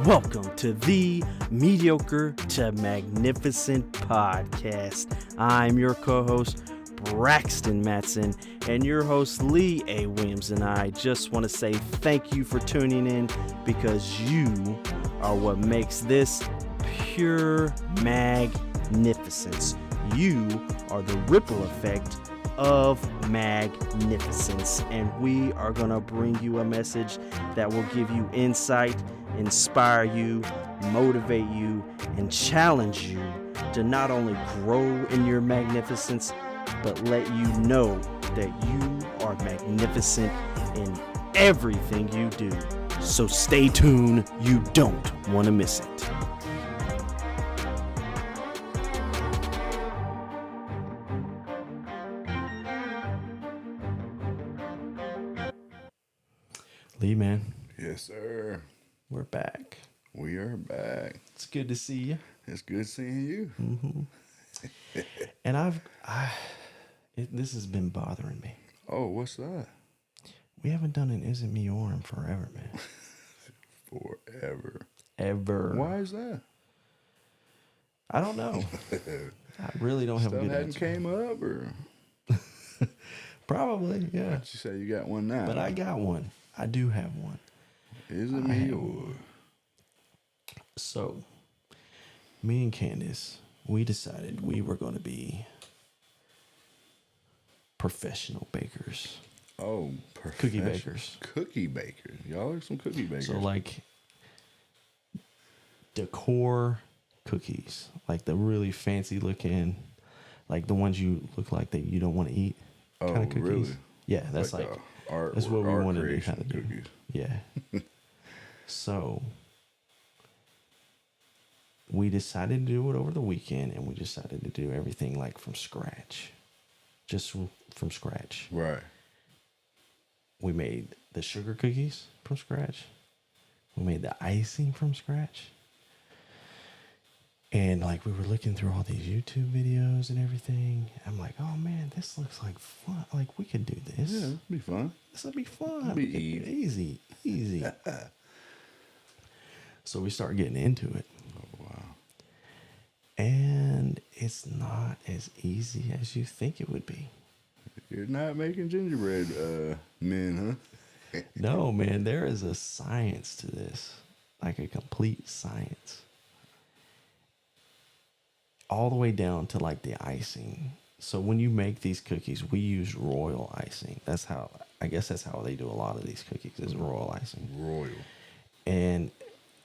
Welcome to the Mediocre to Magnificent podcast. I'm your co-host, Braxton Matson, and your host, Lee A. Williams, and I just want to say thank you for tuning in because you are what makes this pure magnificence. You are the ripple effect of magnificence, and we are going to bring you a message that will give you insight, inspire you, motivate you, and challenge you to not only grow in your magnificence, but let you know that you are magnificent in everything you do. So stay tuned, you don't want to miss it. Lee, man, Yes, sir. we're back. We are back. It's good to see you. It's good seeing you. And this has been bothering me. Oh, what's that? We haven't done an Isn't Me or in forever, man. Forever. Ever. Why is that? I don't know. I really don't have a Stuff good hadn't answer. came up, or Probably, yeah. you say you got one now? But I got one. I do have one. Is it I me have or? one. So, me and Candace, we decided we were going to be professional bakers. Oh, Cookie bakers. Cookie bakers. Y'all are some cookie bakers. So, like, decor cookies. Like the really fancy looking, like the ones you look like that you don't want to eat oh, kind of cookies. really? Yeah, that's like art. that's what we art wanted to creation kind of do. cookies. Yeah. So we decided to do it over the weekend, and we decided to do everything like from scratch, just from scratch. Right. We made the sugar cookies from scratch. We made the icing from scratch. And like we were looking through all these YouTube videos and everything. I'm like, oh man, this looks like fun. Like we could do this. Yeah, it'd be fun. This would be fun. It'd be We could do it easy. So we start getting into it. Oh, wow. And it's not as easy as you think it would be. You're not making gingerbread men, huh? No, man, there is a science to this. Like a complete science. All the way down to like the icing. So when you make these cookies, we use royal icing. I guess that's how they do a lot of these cookies is royal icing. Royal. And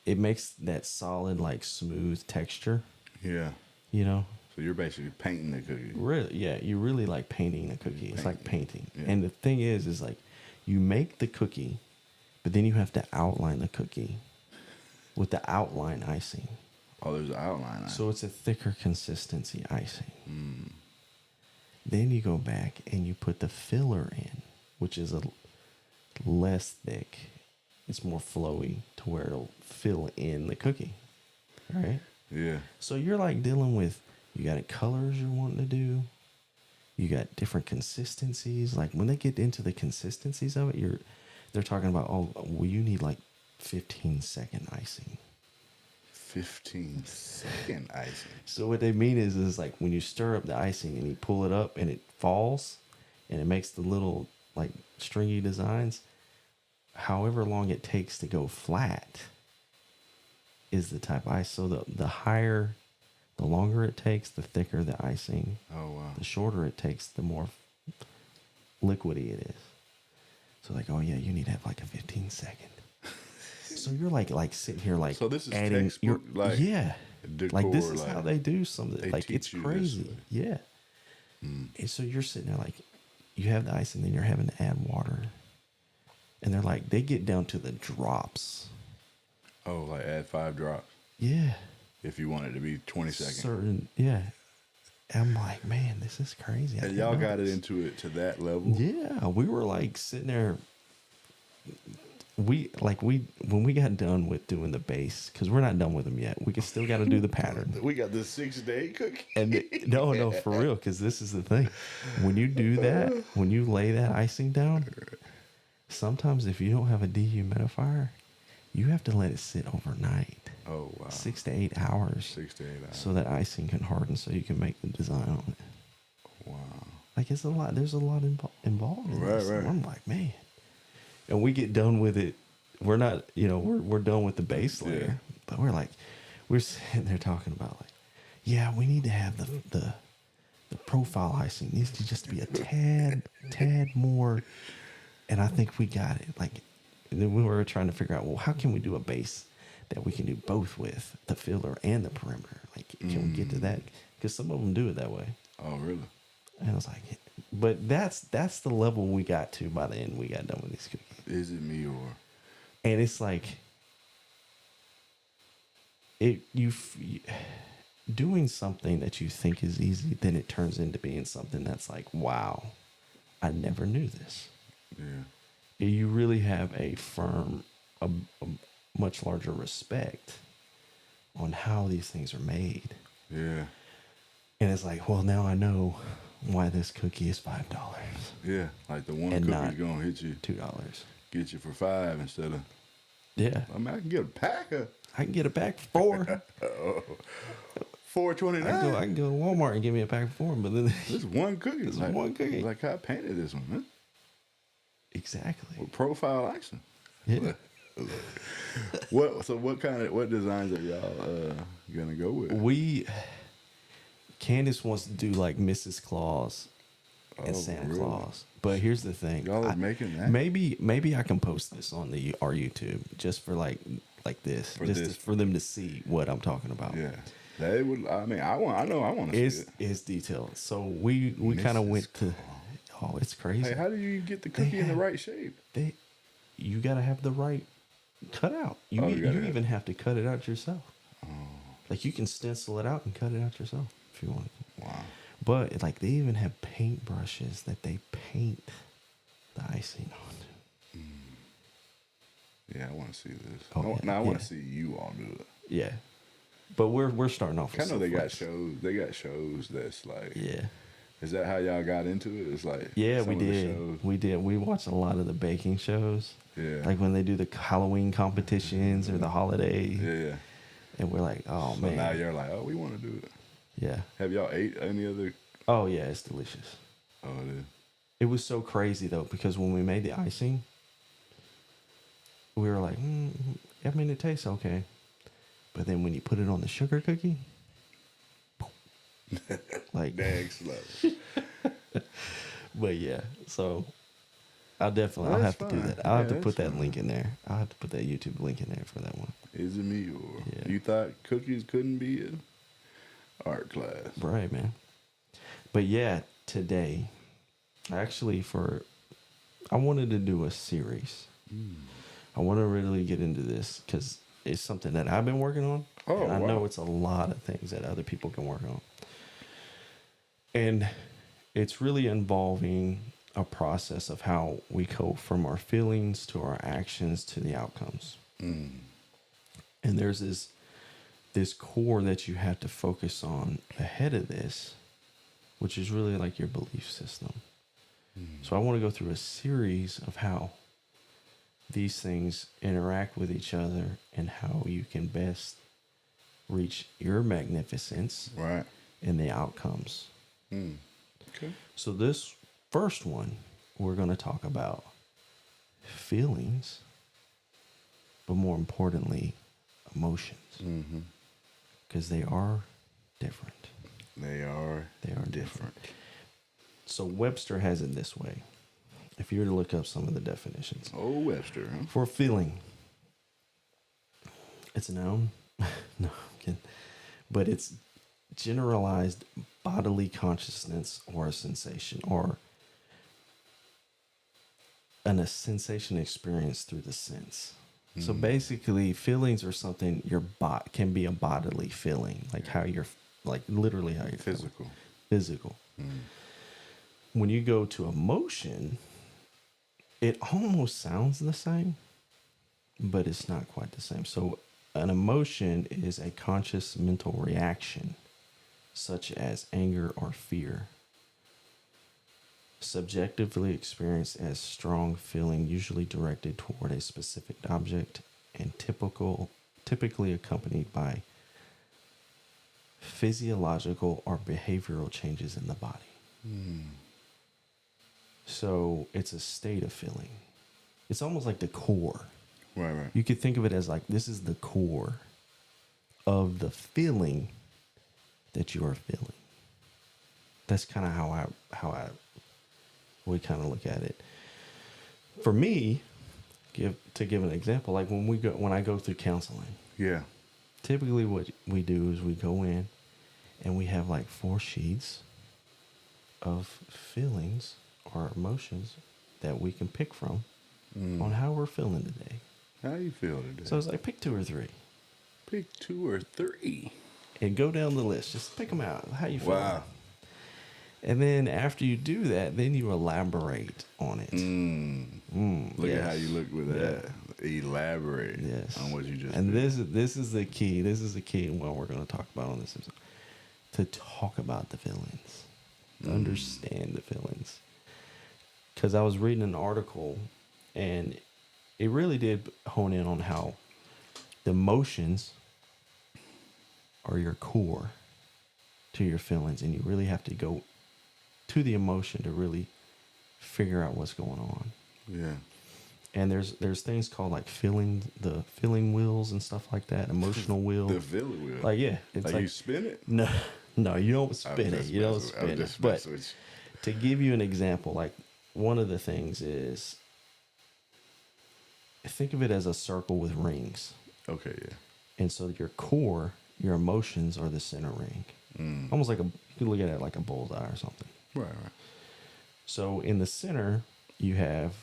it makes that solid, like smooth texture, Yeah. you know? So you're basically painting the cookie. Really, yeah, you really like painting a cookie. It's like painting. Yeah. And the thing is like you make the cookie, but then you have to outline the cookie with the outline icing. Oh, there's an outline. So it's a thicker consistency icing. Then you go back and you put the filler in, which is a less thick. It's more flowy to where it'll fill in the cookie. Right? Yeah. So you're like dealing with, you got colors you're wanting to do. You got different consistencies. Like when they get into the consistencies of it, they're talking about, oh, well, you need like 15-second icing. 15-second icing. So what they mean is like when you stir up the icing and you pull it up and it falls and it makes the little like stringy designs, however long it takes to go flat is the type of ice. So the longer it takes, the thicker the icing. Oh, wow. The shorter it takes, the more liquidy it is. So like, oh yeah, you need to have like a 15-second. So you're like sitting here like So this is adding textbook, like yeah. decor, Like this is how they do something. they Like it's teach you crazy. this. Yeah. And so you're sitting there like you have the ice and then you're having to add water. And they're like they get down to the drops. Oh, like add 5 drops Yeah. if you want it to be 20 seconds. Certain yeah. And I'm like, man, this is crazy. I And didn't y'all know got it this. into it to that level. Yeah, we were like sitting there. When we got done with doing the base, because we're not done with them yet. We still got to do the pattern. We got the 6-day cookie. And no, for real, because this is the thing. When you do that, when you lay that icing down, sometimes if you don't have a dehumidifier, you have to let it sit overnight. Oh, wow. 6 to 8 hours. 6 to 8 hours. So that icing can harden so you can make the design on it. Wow. Like, it's a lot. There's a lot involved in this. Right. And I'm like, man. And we get done with it. We're not, we're done with the base layer. Yeah. But we're sitting there talking about, like, yeah, we need to have the profile icing. Needs to just be a tad more. And I think we got it. Like, and then we were trying to figure out, well, how can we do a base that we can do both with the filler and the perimeter? Like, can we get to that? Because some of them do it that way. Oh, really? And I was like, but that's the level we got to by the end we got done with these cookies. Is it me or? And it's like, doing something that you think is easy, then it turns into being something that's like, wow, I never knew this. Yeah. You really have a much larger respect on how these things are made. Yeah. And it's like, well, now I know why this cookie is $5. Yeah. Like the one And cookie's going to hit you. $2. Get you for $5 instead of. Yeah. I mean, I can get a pack of. I can get a pack for $4. $4.29. I can go to Walmart and get me a pack for $4. But then This one cookie. This like, one cookie. Like how I painted this one, man. Exactly. With profile icing. Yeah. What designs are y'all gonna go with? Candace wants to do like Mrs. Claus and Santa really? Claus. But here's the thing. Y'all are making that? Maybe I can post this on our YouTube just for like this. For them to see what I'm talking about. Yeah. They would. I mean, I want to see it. It's detailed. So we kind of went to. Oh, it's crazy. Hey, how do you get the cookie in the right shape? You got to have the right cutout. You even have to cut it out yourself. Oh. Like, you can stencil it out and cut it out yourself if you want. Wow. But like, they even have paint brushes that they paint the icing on. Yeah, I want to see this. Oh, I want to see you all do it. Yeah. But we're starting off with I know they got shows. They got shows that's like. Yeah. Is that how y'all got into it? It's like. Yeah, we did. We did. We watched a lot of the baking shows. Yeah. Like when they do the Halloween competitions or the holiday. Yeah. And we're like, oh, so man. now you're like, oh, we want to do it. Yeah. Have y'all ate any other? Oh, yeah, it's delicious. Oh, it is. It was so crazy, though, because when we made the icing, we were like, I mean, it tastes okay. But then when you put it on the sugar cookie, like, dang slow. But yeah, so I'll have to do that. I'll have to put that link in there. I'll have to put that YouTube link in there for that one. Is it me or you thought cookies couldn't be an art class? Right, man. But yeah, today, actually, I wanted to do a series. I want to really get into this because it's something that I've been working on. Oh, and I know it's a lot of things that other people can work on. And it's really involving a process of how we go from our feelings to our actions to the outcomes. And there's this core that you have to focus on ahead of this, which is really like your belief system. So I want to go through a series of how these things interact with each other and how you can best reach your magnificence and the outcomes. Okay. So this first one, we're going to talk about feelings, but more importantly, emotions. Because they are different. They are different. So Webster has it this way. If you were to look up some of the definitions. Oh, Webster, huh? For feeling, it's a noun. No, I'm kidding. But it's generalized bodily consciousness or a sensation or a sensation experienced through the sense. So basically, feelings are something can be a bodily feeling, like how you're, like literally how you're physical. Physical. When you go to emotion, it almost sounds the same, but it's not quite the same. So an emotion is a conscious mental reaction, such as anger or fear, subjectively experienced as strong feeling, usually directed toward a specific object, and typically accompanied by physiological or behavioral changes in the body. So it's a state of feeling. It's almost like the core. Right. You could think of it as like this is the core of the feeling that you are feeling. That's kind of how we kind of look at it. For me, to give an example, like when I go through counseling. Yeah. Typically what we do is we go in and we have like 4 sheets of feelings or emotions that we can pick from on how we're feeling today. How you feel today? So it's like pick 2 or 3. Pick 2 or 3. And go down the list. Just pick them out. How you feel? Wow. And then after you do that, then you elaborate on it. Look at how you look with that. Elaborate on what you just and did. this is the key. This is the key in what we're going to talk about on this episode. To talk about the feelings. To understand the feelings. Because I was reading an article and it really did hone in on how the emotions are your core to your feelings, and you really have to go to the emotion to really figure out what's going on. Yeah. And there's things called like the feeling wheels and stuff like that, emotional wheel. The feeling wheel. Like it's like you spin it? No, you don't spin it. You don't spin it. But to give you an example, like one of the things is think of it as a circle with rings. Okay, yeah. And so your core, your emotions are the center ring. Almost like you can look at it like a bullseye or something. Right. So in the center, you have,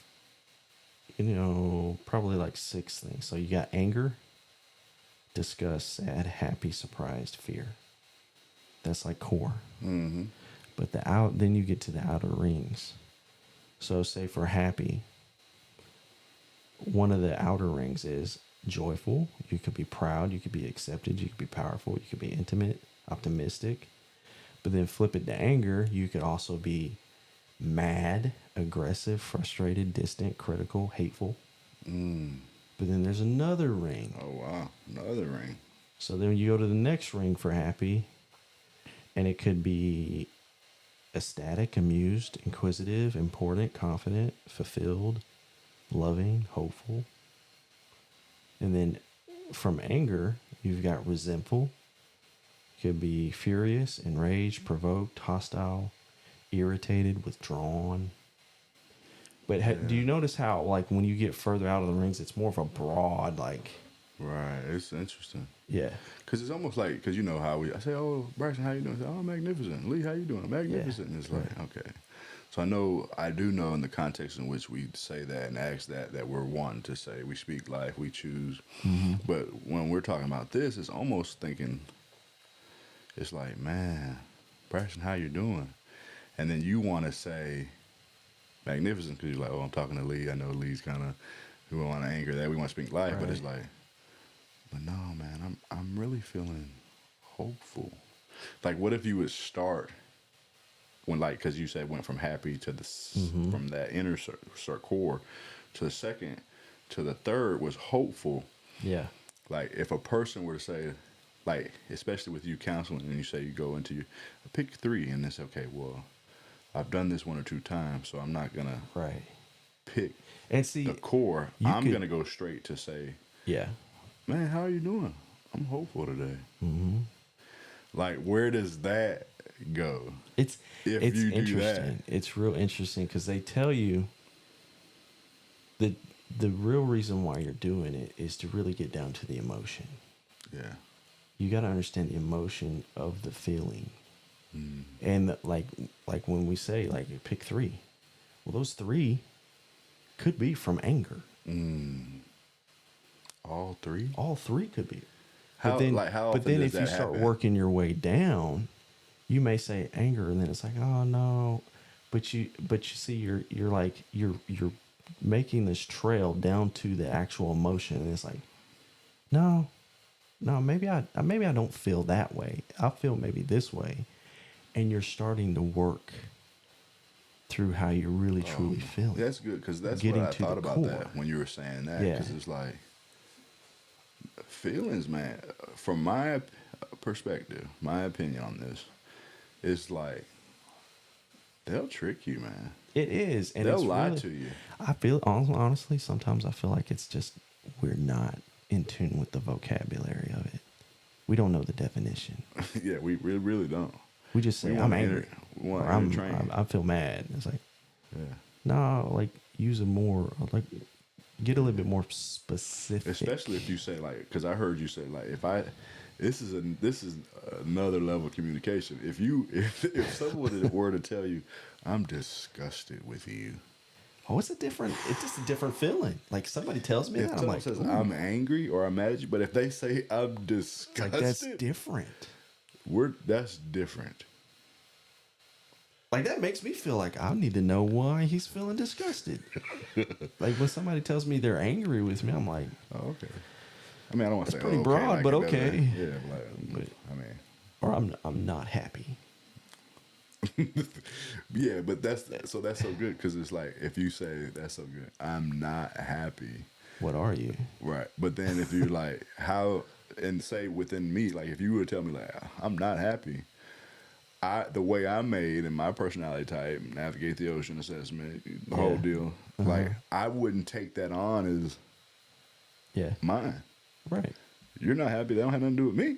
probably like 6 things. So you got anger, disgust, sad, happy, surprised, fear. That's like core. Mm-hmm. But then you get to the outer rings. So say for happy, one of the outer rings is joyful. You could be proud. You could be accepted. You could be powerful. You could be intimate, optimistic. But then flip it to anger. You could also be mad, aggressive, frustrated, distant, critical, hateful. But then there's another ring. Oh, wow. Another ring. So then you go to the next ring for happy, and it could be ecstatic, amused, inquisitive, important, confident, fulfilled, loving, hopeful. And then from anger, you've got resentful. It could be furious, enraged, provoked, hostile, irritated, withdrawn. But do you notice how, like, when you get further out of the rings, it's more of a broad, like... Right. It's interesting. Yeah. Because it's almost like, because you know how I say, oh, Bryson, how you doing? I say, oh, magnificent. Lee, how you doing? Magnificent. And it's like, okay. So I do know in the context in which we say that and ask that we're one to say we speak life, we choose. But when we're talking about this, it's almost thinking, it's like, man, Bryson, how you doing? And then you want to say magnificent because you're like, oh, I'm talking to Lee. I know Lee's kind of, we want to anger that. We want to speak life. Right. But it's like, but no, man, I'm really feeling hopeful. Like, what if you would start when, like, because you said went from happy to the from that inner core to the second to the third was hopeful. Yeah. Like, if a person were to say, like, especially with you counseling, and you say you go into pick 3, and it's okay. Well, I've done this 1 or 2 times, so I'm not gonna pick and see the core. I'm gonna go straight to say, man, how are you doing? I'm hopeful today. Like, where does that go? It's interesting. It's real interesting because they tell you that the real reason why you're doing it is to really get down to the emotion. Yeah. You got to understand the emotion of the feeling. And like when we say, like, pick 3, well, those 3 could be from anger. All 3? All 3 could be. How often but then if you start working your way down, you may say anger, and then it's like, oh no, but you see, you're making this trail down to the actual emotion, and it's like, no, maybe I don't feel that way. I feel maybe this way, and you're starting to work through how you really truly feel. That's good because that's what I thought about that when you were saying that, because it's like, Feelings, man. From my perspective, my opinion on this, it's like they'll trick you, man. It is, and They'll it's lie really, to you. I feel honestly, sometimes I feel like it's just we're not in tune with the vocabulary of it. We don't know the definition. Yeah, we really don't. We just say We I'm wanna angry, we wanna or entertain. I feel mad. It's like Yeah. no, like use a more like get a little bit more specific. Especially if you say like, because I heard you say like, this is another level of communication. If someone were to tell you, I'm disgusted with you. Oh, it's just a different feeling. Like somebody tells me If that, I'm someone like, says ooh, I'm angry or I'm mad at you, but if they say I'm like disgusted, that's different. that's different. Like that makes me feel like I need to know why he's feeling disgusted. Like when somebody tells me they're angry with me, I'm like, Oh, okay. I mean, I don't want to say pretty okay, broad, like but it okay. doesn't- Yeah, like, But- I mean, or I'm not happy. yeah, but that's so good because it's like if you say that's so good, I'm not happy, What are you? right? But then if you're like how and say within me, like if you were to tell me like I'm not happy, the way I'm made and my personality type, navigate the ocean assessment, the whole deal, like I wouldn't take that on as Yeah. mine. Right. You're not happy. That don't have nothing to do with me.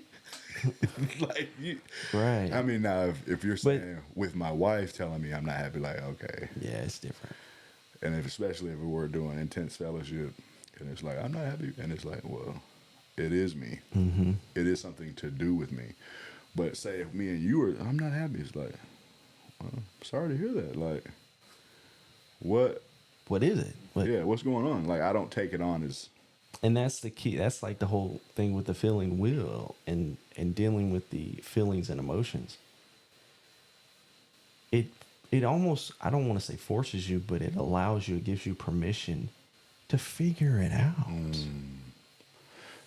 Like you, Right. I mean, now if you're saying with my wife telling me I'm not happy, like okay, Yeah, it's different. and especially if we're doing intense fellowship, and it's like I'm not happy, and it's like, well, it is me. Mm-hmm. It is something to do with me. But say if me and you are, I'm not happy. It's like, well, sorry to hear that. Like, what? What is it? Yeah, what's going on? Like, I don't take it on as. And that's the key. That's like the whole thing with the feeling wheel and dealing with the feelings and emotions. It almost, I don't want to say forces you, but it allows you, it gives you permission to figure it out.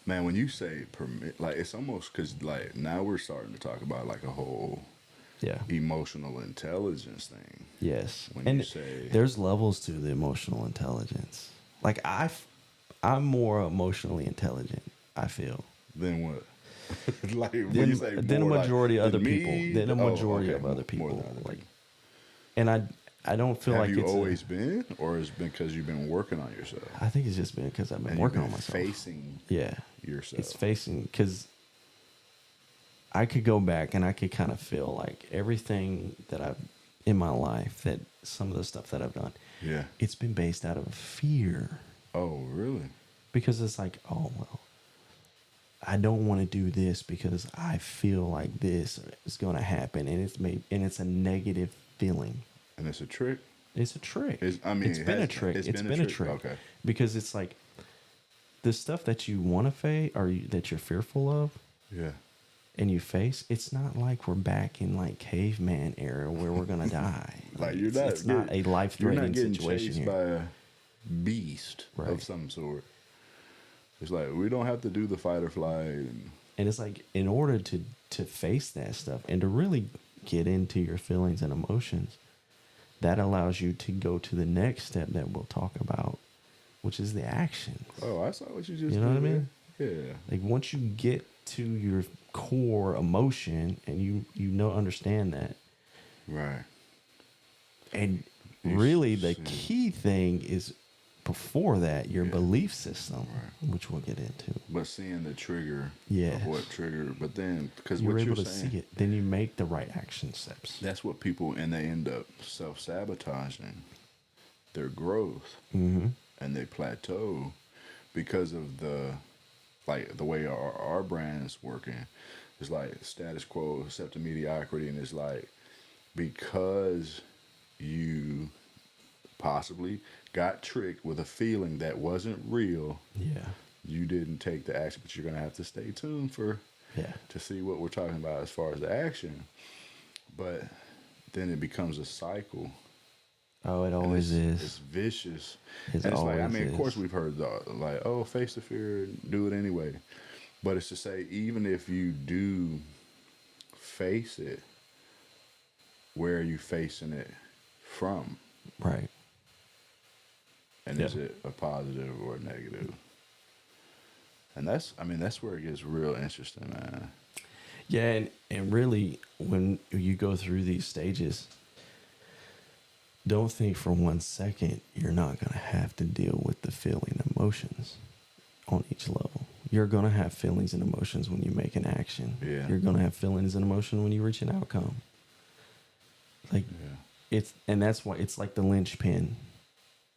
Man, when you say permit, like it's almost because like now we're starting to talk about like a whole Yeah. emotional intelligence thing. Yes. When and you say there's levels to the emotional intelligence. Like I'm more emotionally intelligent, I feel. then what? Like when Than, you say than a more, majority like, of other than people. me? Than a Oh, majority okay, of other more people. than other Like, people. and I don't feel Have like you it's always been, or has it been because you've been working on yourself? I think it's just been because I've been And working you've on been myself. facing Yeah. yourself. It's facing, because I could go back and I could kind of feel like everything that I've in my life, that some of the stuff that I've done, Yeah. it's been based out of fear. Oh, really? Because it's like, oh, well, I don't want to do this because I feel like this is going to happen. And it's a negative feeling. And it's a trick. It's a trick. It's been a trick. It's been a trick. Okay. Because it's like the stuff that you want to face or that you're fearful of Yeah. and you face, it's not like we're back in like caveman era where we're going to die. Like it's not a life-threatening situation chased here. by a beast Right. of some sort. It's like we don't have to do the fight or flight. And it's like in order to face that stuff and to really get into your feelings and emotions, that allows you to go to the next step that we'll talk about, which is the actions. Oh, I saw what you just. You know what I did mean? there. Yeah. Like once you get to your core emotion and you understand that, Right. and You really the see. key thing is before that your Yeah. belief system, Right. which we'll get into. But seeing the trigger. Yes. Of what triggered, but then because You're what able you're to saying, see it, then you make the right action steps. that's what people and they end up self-sabotaging their growth, Mm-hmm. and they plateau because of the way our brand is working. It's like status quo except to mediocrity, and it's like because you possibly got tricked with a feeling that wasn't real, Yeah. you didn't take the action. But you're gonna have to stay tuned Yeah. to see what we're talking about as far as the action. But then it becomes a cycle. Oh, it always It's is. vicious. It And it's like, I always mean, of course is. we've heard like, oh, face the fear, do it anyway. But it's to say, even if you do face it, where are you facing it from? Right. And Yeah. is it a positive or a negative? And that's where it gets real interesting, man. Yeah, and really, when you go through these stages, don't think for 1 second you're not going to have to deal with the feeling emotions on each level. You're going to have feelings and emotions when you make an action. Yeah. You're going to have feelings and emotion when you reach an outcome. Like, and that's why it's like the lynchpin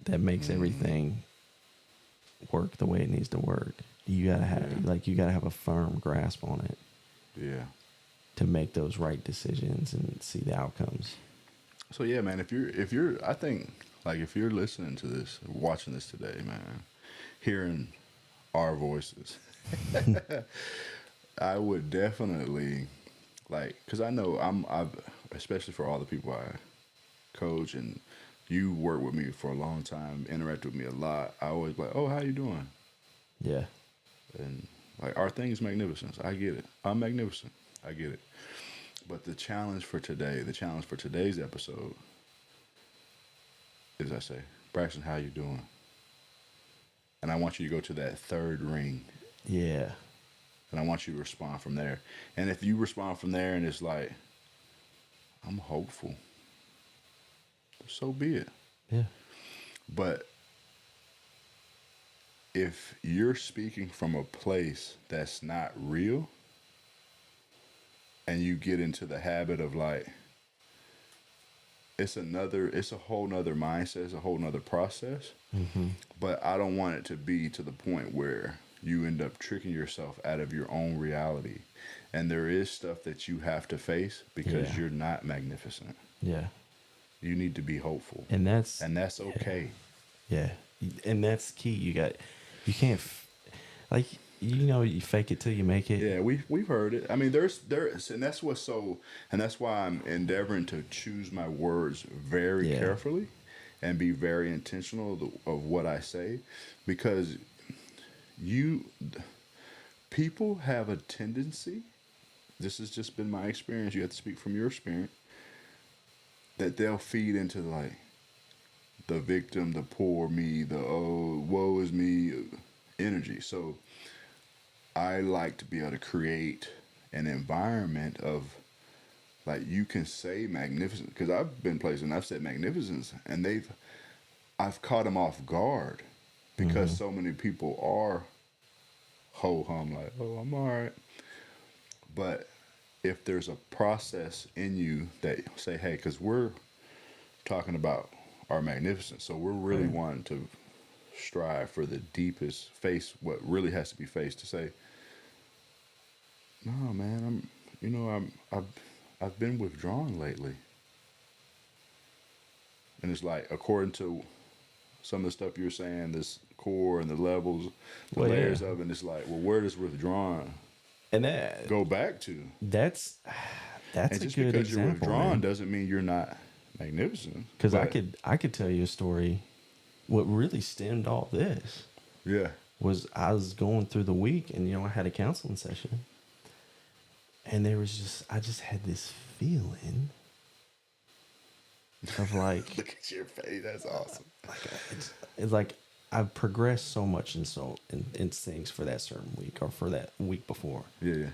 that makes everything work the way it needs to work. You gotta have a firm grasp on it. Yeah. To make those right decisions and see the outcomes. So yeah, man, if you're I think like if you're listening to this, watching this today, man, hearing our voices, I would definitely because I know I've especially for all the people I coach, and you work with me for a long time, interact with me a lot. I always like, oh, how you doing? Yeah. And like our thing is magnificence. I get it. I'm magnificent. I get it. But the challenge for today's episode is I say, Braxton, how you doing? And I want you to go to that third ring. Yeah. And I want you to respond from there. And if you respond from there and it's like, I'm hopeful, so be it. Yeah. But if you're speaking from a place that's not real, and you get into the habit of like, it's a whole nother mindset, it's a whole nother process. Mm-hmm. But I don't want it to be to the point where you end up tricking yourself out of your own reality. And there is stuff that you have to face because you're not magnificent. Yeah. You need to be hopeful. And that's okay. Yeah. And that's key. You can't, you fake it till you make it. Yeah, we've heard it. I mean, there's and that's why I'm endeavoring to choose my words very carefully and be very intentional of what I say, because people have a tendency, this has just been my experience, you have to speak from your experience, that they'll feed into like the victim, the poor me, the woe is me energy. So I like to be able to create an environment of like, you can say magnificent, because I've been places and I've said magnificence and I've caught them off guard because so many people are ho-hum like, oh, I'm all right. But if there's a process in you that say, hey, because we're talking about our magnificence, so we're really wanting to strive for the deepest, face what really has to be faced, to say, no, man, I've been withdrawn lately. And it's like, according to some of the stuff you're saying, this core and the levels, the layers of it, it's like, well, where does withdrawn and that go back to? That's and a just good because example. You're withdrawn doesn't mean you're not magnificent. Because I could tell you a story. What really stemmed all this was I was going through the week, and I had a counseling session, and I just had this feeling of like, look at your face, that's awesome. It's like I've progressed so much in things for that certain week or for that week before. Yeah.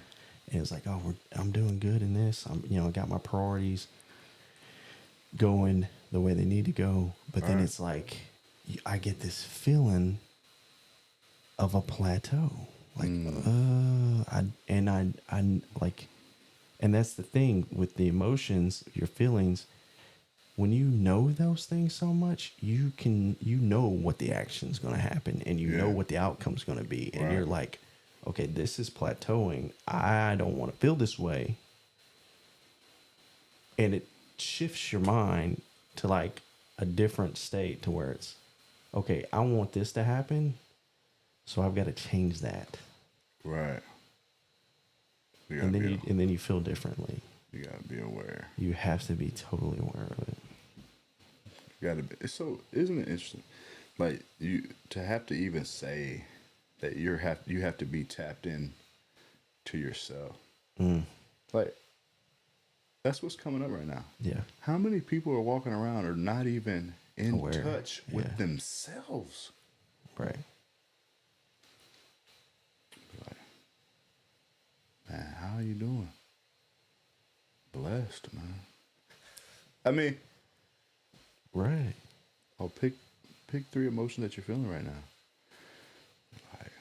And it's like, oh, I'm doing good in this. I got my priorities going the way they need to go. But then it's like, I get this feeling of a plateau. Like, and that's the thing with the emotions, your feelings. When you know those things so much, you know what the action's going to happen, and you know what the outcome's going to be. And you're like, okay, this is plateauing. I don't want to feel this way. And it shifts your mind to like a different state to where it's, okay, I want this to happen, so I've got to change that. Right. And then you feel differently. You got to be aware. You have to be totally aware of it. You got to be. So, isn't it interesting? Like, you to have to even say that you have to be tapped in to yourself. Like, that's what's coming up right now. Yeah. How many people are walking around are not even in touch with themselves? Right. honest, man. I mean, Right. pick 3 emotions that you're feeling right now. Like,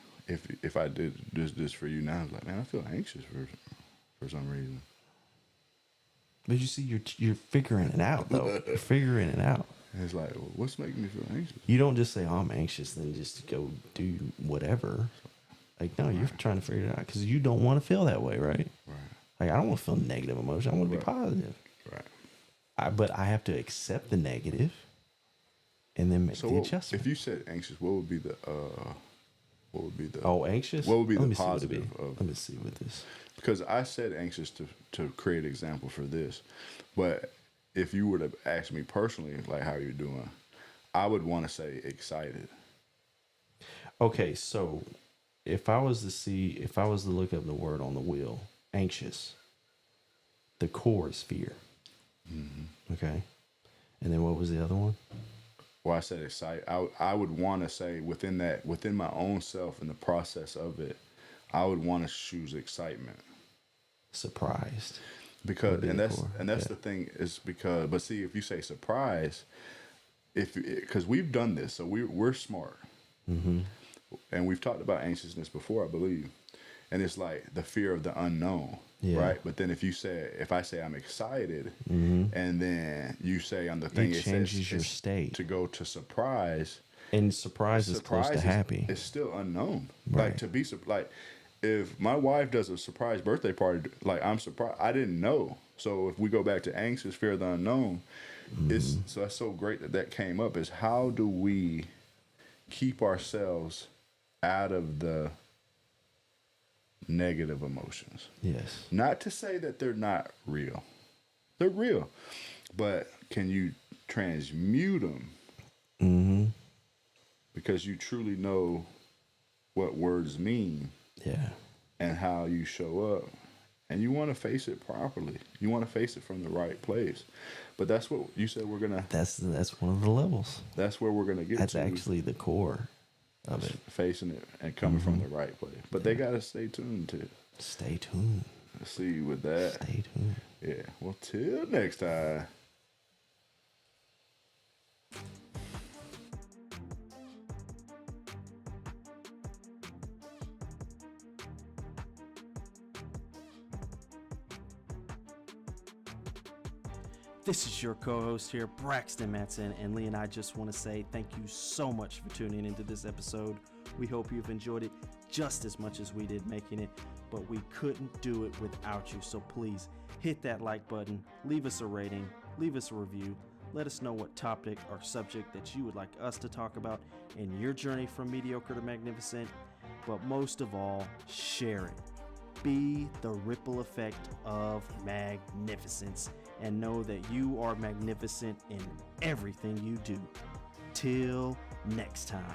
if I did this for you now, it's like, man, I feel anxious for some reason. But you see, you're figuring it out, though. You're figuring it out. And it's like, well, what's making me feel anxious? You don't just say, oh, I'm anxious, then just go do whatever. Like, no, you're trying to figure it out because you don't want to feel that way, right? Right. Like, I don't want to feel negative emotion. I want to be positive. Right. But I have to accept the negative and then make the adjustment. If you said anxious, what would be the anxious? What would be Let the me see what it'd positive be. of? Let me see what this. Because I said anxious to create an example for this, but if you were to ask me personally, like how you're doing, I would want to say excited. Okay, so if I was to look up the word on the wheel, anxious, the core is fear. Mm-hmm. Okay, and then what was the other one? Well, I said excited. I would want to say within my own self in the process of it, I would want to choose excitement. Surprised. Because that's the thing is because, but see, if you say surprise, because we've done this, so we're smart, and we've talked about anxiousness before, I believe, and it's like the fear of the unknown, right? But then if I say I'm excited, and then you say on the thing, it changes says your state to go to surprise, and surprise is close to happy. It's still unknown, Right. like to be like. If my wife does a surprise birthday party, like I'm surprised, I didn't know. So if we go back to anxious, fear of the unknown, so that's so great that came up. Is how do we keep ourselves out of the negative emotions? Yes. Not to say that they're not real. They're real. But can you transmute them? Mm-hmm. Because you truly know what words mean. Yeah. And how you show up. And you want to face it properly. You want to face it from the right place. But that's what you said we're going to... That's one of the levels. That's where we're going to get That's to. That's actually the core of it. Facing it and coming from the right place. But they got to stay tuned to it. Stay tuned. Let's see with that. Stay tuned. Yeah. Well, till next time. This is your co-host here, Braxton Matson, and Lee and I just want to say thank you so much for tuning into this episode. We hope you've enjoyed it just as much as we did making it, but we couldn't do it without you. So please hit that like button, leave us a rating, leave us a review. Let us know what topic or subject that you would like us to talk about in your journey from mediocre to magnificent. But most of all, share it. Be the ripple effect of magnificence and know that you are magnificent in everything you do. Till next time.